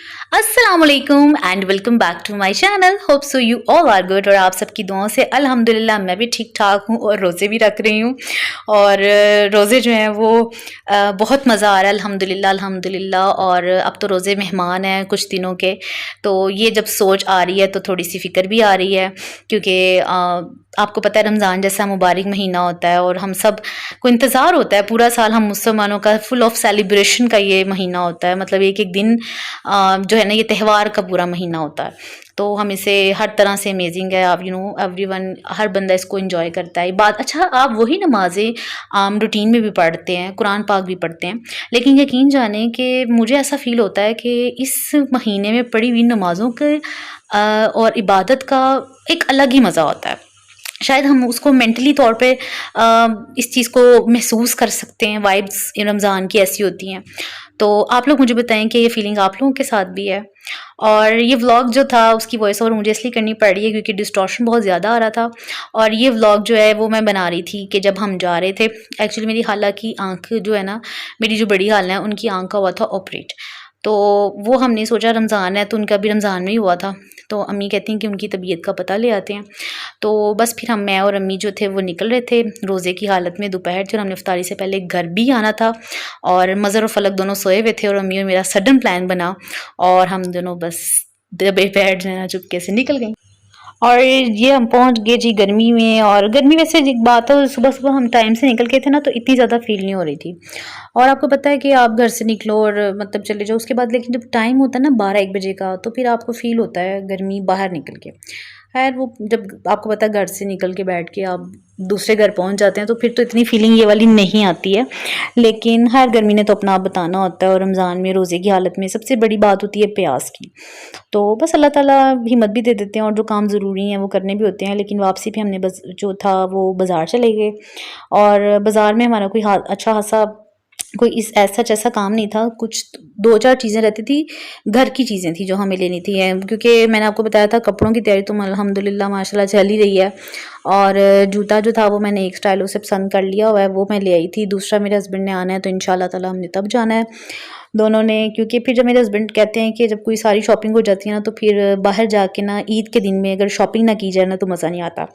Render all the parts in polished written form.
अस्सलामुअलैकुम and welcome back to my channel. Hope so you all are good. और आप सबकी दुआओं से अल्हम्दुलिल्लाह मैं भी ठीक ठाक हूँ और रोज़े भी रख रही हूँ। और रोज़े जो हैं वो बहुत मज़ा आ रहा है अल्हम्दुलिल्लाह अल्हम्दुलिल्लाह। और अब तो रोज़े मेहमान हैं कुछ दिनों के, तो ये जब सोच आ रही है तो थोड़ी सी फ़िक्र भी आ रही है, क्योंकि आपको पता है रमज़ान जैसा मुबारक महीना होता है और हम सब को इंतज़ार होता है पूरा साल। हम मुसलमानों का फुल ऑफ सेलिब्रेशन का ये महीना होता है, मतलब एक एक दिन जो है ना ये त्यौहार का पूरा महीना होता है। तो हम इसे हर तरह से अमेजिंग है। आप एवरीवन, हर बंदा इसको एंजॉय करता है। बात अच्छा, आप वही नमाज़ें आम रूटीन में भी पढ़ते हैं, कुरान पाक भी पढ़ते हैं, लेकिन यकीन जाने कि मुझे ऐसा फ़ील होता है कि इस महीने में पढ़ी हुई नमाज़ों के और इबादत का एक अलग ही मज़ा होता है। शायद हम उसको मेंटली तौर पे इस चीज़ को महसूस कर सकते हैं। वाइब्स रमज़ान की ऐसी होती हैं। तो आप लोग मुझे बताएं कि ये फीलिंग आप लोगों के साथ भी है। और ये व्लॉग जो था उसकी वॉइस ओवर मुझे इसलिए करनी पड़ रही है क्योंकि डिस्टॉर्शन बहुत ज़्यादा आ रहा था। और ये व्लॉग जो है वो मैं बना रही थी कि जब हम जा रहे थे। एक्चुअली मेरी खाला की आँख जो है ना, मेरी जो बड़ी खाला है उनकी आँख का हुआ था ऑपरेट। तो वो हमने सोचा रमज़ान है तो उनका भी रमज़ान में ही हुआ था। तो अम्मी कहती हैं कि उनकी तबीयत का पता ले आते हैं। तो बस फिर मैं और अम्मी जो थे वो निकल रहे थे रोज़े की हालत में। दोपहर थी और हमने इफ्तारी से पहले घर भी आना था और मज़र और फलक दोनों सोए हुए थे और अम्मी और मेरा सडन प्लान बना और हम दोनों बस दबे पैर जो है ना चुपके से निकल गई। और ये हम पहुंच गए जी गर्मी में। और गर्मी वैसे एक बात है, सुबह सुबह हम टाइम से निकल के थे ना तो इतनी ज़्यादा फील नहीं हो रही थी। और आपको पता है कि आप घर से निकलो और मतलब चले जाओ, उसके बाद लेकिन जब टाइम होता है ना 12-1 बजे का, तो फिर आपको फील होता है गर्मी बाहर निकल के। खैर वो जब आपको पता है घर से निकल के बैठ के आप दूसरे घर पहुंच जाते हैं तो फिर तो इतनी फीलिंग ये वाली नहीं आती है। लेकिन हर गर्मी ने तो अपना आप बताना होता है और रमज़ान में रोज़े की हालत में सबसे बड़ी बात होती है प्यास की। तो बस अल्लाह ताला हिम्मत भी दे देते हैं और जो काम ज़रूरी हैं वो करने भी होते हैं। लेकिन वापसी पे हमने बस जो था वो बाज़ार चले गए और बाज़ार में हमारा कोई अच्छा खासा कोई इस ऐसा जैसा काम नहीं था। कुछ 2-4 चीज़ें रहती थी, घर की चीज़ें थी जो हमें लेनी थी। क्योंकि मैंने आपको बताया था कपड़ों की तैयारी तो अल्हम्दुलिल्लाह माशाल्लाह चल ही रही है। और जूता जो था वो मैंने एक स्टाइलों से पसंद कर लिया हुआ है, वो मैं ले आई थी। दूसरा मेरे हस्बैंड ने आना है तो इंशाल्लाह ताला हमने तब जाना है दोनों ने। क्योंकि फिर जब मेरे हस्बैंड कहते हैं कि जब कोई सारी शॉपिंग हो जाती है ना तो फिर बाहर जाके ना ईद के दिन में अगर शॉपिंग ना की जाए ना तो मज़ा नहीं आता।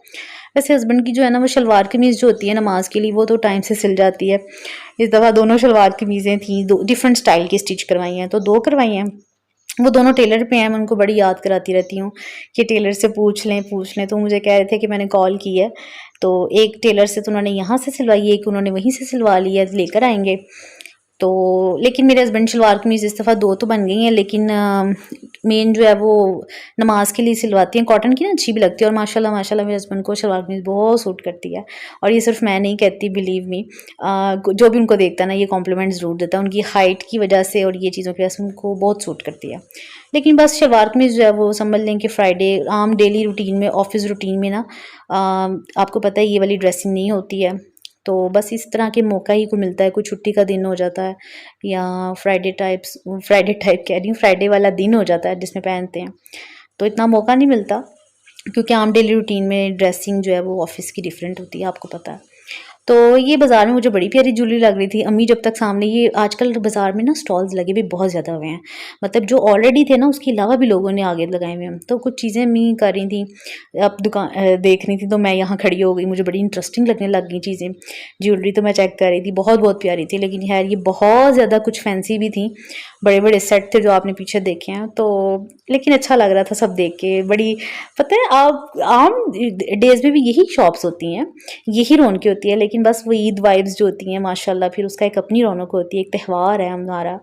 वैसे हस्बैंड की जो है ना वो शलवार कमीज़ जो होती है नमाज के लिए वो तो टाइम से सिल जाती है। इस दफ़ा दोनों शलवार कमीज़ें थी, दो डिफरेंट स्टाइल की स्टिच करवाई हैं, तो 2 करवाई हैं। वो दोनों टेलर पे हैं, मैं उनको बड़ी याद कराती रहती हूँ कि टेलर से पूछ लें। तो मुझे कह रहे थे कि मैंने कॉल की है, तो एक टेलर से तो उन्होंने यहाँ से सिलवाई है, एक उन्होंने वहीं से सिलवा ली है, लेकर आएँगे। तो लेकिन मेरे हस्बैंड शलवार कमीज़ इस दफ़ा 2 तो बन गई हैं, लेकिन मेन जो है वो नमाज के लिए सिलवाती हैं। कॉटन की ना अच्छी भी लगती है और माशाल्लाह माशाल्लाह मेरे हस्बैंड को शलवार कमीज़ बहुत सूट करती है। और ये सिर्फ मैं नहीं कहती, बिलीव मी, जो भी उनको देखता है ना ये कॉम्प्लीमेंट ज़रूर देता है। उनकी हाइट की वजह से और ये चीज़ों की वजह से उनको बहुत सूट करती है। लेकिन बस शलवार कमीज़ जो है वो समझ लें कि फ्राइडे आम डेली रूटीन में, ऑफिस रूटीन में ना आपको पता है ये वाली ड्रेसिंग नहीं होती है। तो बस इस तरह के मौका ही को मिलता है, कोई छुट्टी का दिन हो जाता है या फ्राइडे टाइप कह रही हूँ, फ्राइडे वाला दिन हो जाता है जिसमें पहनते हैं, तो इतना मौका नहीं मिलता। क्योंकि आम डेली रूटीन में ड्रेसिंग जो है वो ऑफिस की डिफरेंट होती है, आपको पता है। तो ये बाज़ार में मुझे बड़ी प्यारी ज्वेलरी लग रही थी। अम्मी जब तक सामने, ये आजकल बाज़ार में ना स्टॉल्स लगे भी बहुत ज़्यादा हुए हैं, मतलब जो ऑलरेडी थे ना उसके अलावा भी लोगों ने आगे लगाए हुए हैं। तो कुछ चीज़ें अम्मी कर रही थी, अब दुकान देख रही थी, तो मैं यहाँ खड़ी हो गई। मुझे बड़ी इंटरेस्टिंग लगने लग गई चीज़ें। ज्वेलरी तो मैं चेक कर रही थी, बहुत बहुत प्यारी थी, लेकिन खैर ये बहुत ज़्यादा कुछ फैंसी भी थी। बड़े बड़े सेट थे जो आपने पीछे देखे हैं, तो लेकिन अच्छा लग रहा था सब देख के। बड़ी, पता है आप आम डेज में भी यही शॉप्स होती हैं, यही रौनकें होती है, लेकिन बस वो ईद वाइब्स जो होती हैं माशाल्लाह, फिर उसका एक अपनी रौनक होती है। एक त्यौहार है हमारा,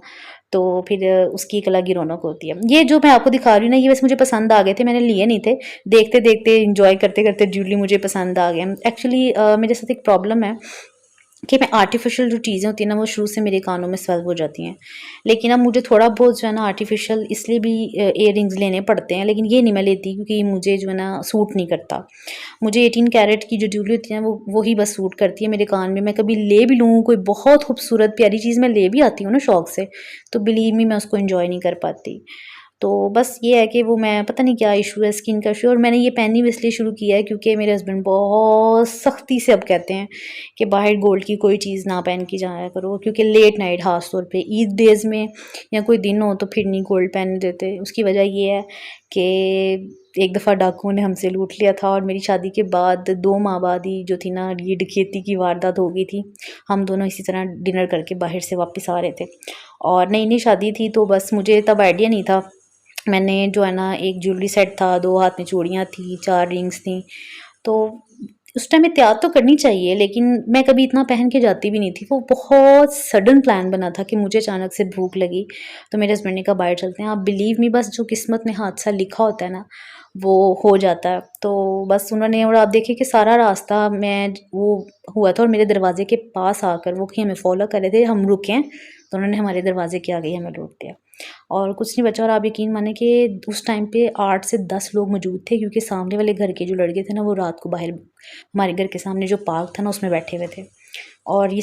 तो फिर उसकी एक अलग ही रौनक होती है। ये जो मैं आपको दिखा रही हूँ ना, ये बस मुझे पसंद आ गए थे, मैंने लिए नहीं थे। देखते देखते इंजॉय करते करते ज्वेलरी मुझे पसंद आ गया। एक्चुअली मेरे साथ एक प्रॉब्लम है कि मैं आर्टिफिशियल जो चीज़ें होती हैं ना वो शुरू से मेरे कानों में स्वेल हो जाती हैं। लेकिन अब मुझे थोड़ा बहुत जो है ना आर्टिफिशियल इसलिए भी इयररिंग्स लेने पड़ते हैं, लेकिन ये नहीं मैं लेती क्योंकि मुझे जो है ना सूट नहीं करता। मुझे 18 कैरेट की जो ज्वेलरी होती है वो ही बस सूट करती है मेरे कान में। मैं कभी ले भी लूँ कोई बहुत खूबसूरत प्यारी चीज़, मैं ले भी आती हूँ ना शौक से, तो बिलीव मी मैं उसको एंजॉय नहीं कर पाती। तो बस ये है कि वो मैं पता नहीं क्या इशू है, स्किन का इशू, और मैंने ये पहननी भी इसलिए शुरू किया है क्योंकि मेरे हस्बैंड बहुत सख्ती से अब कहते हैं कि बाहर गोल्ड की कोई चीज़ ना पहन के जाया करो, क्योंकि लेट नाइट खास तौर पे ईद डेज़ में या कोई दिन हो तो फिर नहीं गोल्ड पहनने देते। उसकी वजह ये है कि एक दफ़ा डाकुओं ने हमसे लूट लिया था, और मेरी शादी के बाद 2 माह बाद ही जो थी ना, ये डकैती की वारदात हो गई थी। हम दोनों इसी तरह डिनर करके बाहर से वापस आ रहे थे, और नई नई शादी थी, तो बस मुझे तब आइडिया नहीं था। मैंने जो है ना, एक ज्वेलरी सेट था, 2 हाथ में चूड़ियाँ थी, 4 रिंग्स थी, तो उस टाइम एहतियात तो करनी चाहिए, लेकिन मैं कभी इतना पहन के जाती भी नहीं थी। वो बहुत सडन प्लान बना था कि मुझे अचानक से भूख लगी, तो मेरे हस्बैंड ने कहा बाहर चलते हैं। आप बिलीव मी, बस जो किस्मत में हादसा लिखा होता है ना, वो हो जाता है। तो बस उन्होंने, और आप देखिए कि सारा रास्ता मैं वो हुआ था, और मेरे दरवाजे के पास आकर वो कि हमें फॉलो कर रहे थे, हम रुकें, तो उन्होंने हमारे दरवाजे के आगे ही हमें रोक दिया, और कुछ नहीं बचा। और आप यकीन माने कि उस टाइम पे 8 से 10 लोग मौजूद थे, क्योंकि सामने वाले घर के जो लड़के थे ना, वो रात को बाहर हमारे घर के सामने जो पार्क था ना, उसमें बैठे हुए थे, और ये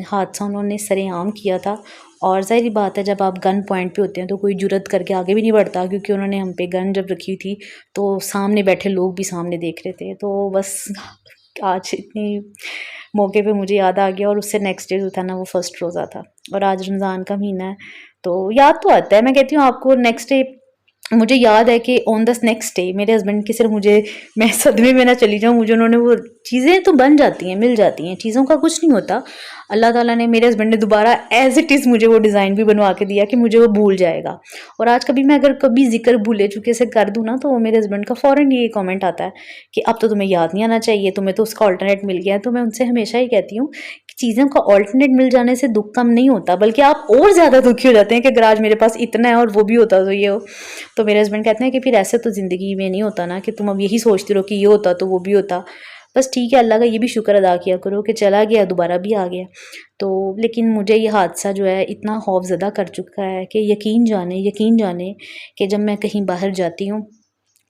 हादसा उन्होंने सरेआम किया था। और ज़ाहिर बात है, जब आप गन पॉइंट पे होते हैं तो कोई जुर्रत करके आगे भी नहीं बढ़ता, क्योंकि उन्होंने हम पे गन जब रखी थी तो सामने बैठे लोग भी सामने देख रहे थे। तो बस आज इतनी मौके पे मुझे याद आ गया, और उससे नेक्स्ट डे जो था ना, वो फर्स्ट रोज़ा था, और आज रमज़ान का महीना है, तो याद तो आता है। मैं कहती हूँ आपको, नेक्स्ट डे मुझे याद है कि ऑन द नेक्स्ट डे मेरे हस्बैंड की सिर्फ मुझे, मैं सदमे में ना चली जाऊँ, मुझे उन्होंने वो चीज़ें तो बन जाती हैं, मिल जाती हैं, चीज़ों का कुछ नहीं होता। अल्लाह ताला ने, मेरे हस्बैंड ने दोबारा एज़ इट इज़ मुझे वो डिज़ाइन भी बनवा के दिया कि मुझे वो भूल जाएगा। और आज कभी मैं अगर कभी ज़िक्र भूले चुके से कर दूँ ना, तो मेरे हस्बैंड का फ़ौरन ये कमेंट आता है कि अब तो तुम्हें याद नहीं आना चाहिए, तुम्हें तो उसका अल्टरनेट मिल गया है। तो मैं उनसे हमेशा ही कहती हूँ कि चीज़ों का अल्टरनेट मिल जाने से दुःख कम नहीं होता, बल्कि आप और ज़्यादा दुखी हो जाते हैं कि अगर आज मेरे पास इतना है और वो भी होता तो ये हो। तो मेरे हस्बैंड कहते हैं कि फिर ऐसे तो ज़िंदगी में नहीं होता ना, कि तुम अब यही सोचती रहो कि ये होता तो वो भी होता। बस ठीक है, अल्लाह का ये भी शुक्र अदा किया करो कि चला गया, दोबारा भी आ गया। तो लेकिन मुझे ये हादसा जो है इतना खौफज़दा कर चुका है कि यकीन जाने कि जब मैं कहीं बाहर जाती हूँ,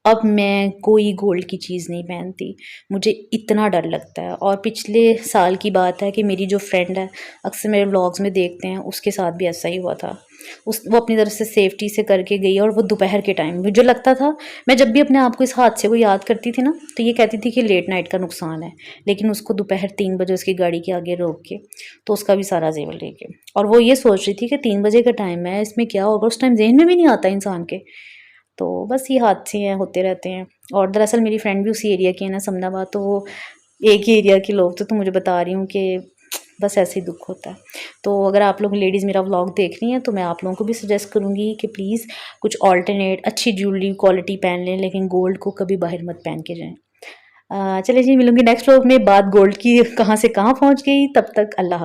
अब मैं कोई गोल्ड की चीज़ नहीं पहनती, मुझे इतना डर लगता है। और पिछले साल की बात है कि मेरी जो फ्रेंड है, अक्सर मेरे व्लॉग्स में देखते हैं, उसके साथ भी ऐसा ही हुआ था। वो अपनी तरफ से सेफ्टी से करके गई, और वो दोपहर के टाइम, मुझे लगता था, मैं जब भी अपने आप को इस हादसे को याद करती थी ना, तो ये कहती थी कि लेट नाइट का नुकसान है, लेकिन उसको दोपहर 3 बजे उसकी गाड़ी के आगे रोक के, तो उसका भी सारा जेवर ले गए, और वो ये सोच रही थी कि 3 बजे का टाइम है, इसमें क्या होगा, उस टाइम ज़हन में भी नहीं आता इंसान के। तो बस ये हादसे हैं, होते रहते हैं। और दरअसल मेरी फ्रेंड भी उसी एरिया की है ना, समदाबाद, तो वो एक ही एरिया के लोग थे, तो मुझे बता रही हूँ कि बस ऐसे ही दुख होता है। तो अगर आप लोग लेडीज़ मेरा व्लॉग देख रही हैं, तो मैं आप लोगों को भी सजेस्ट करूँगी कि प्लीज़ कुछ ऑल्टरनेट अच्छी ज्वेलरी क्वालिटी पहन लें, लेकिन गोल्ड को कभी बाहर मत पहन के जाएँ। चलिए जी, मिलूँगी नेक्स्ट व्लॉग में। बात गोल्ड की कहाँ से कहाँ पहुँच गई, तब तक अल्लाह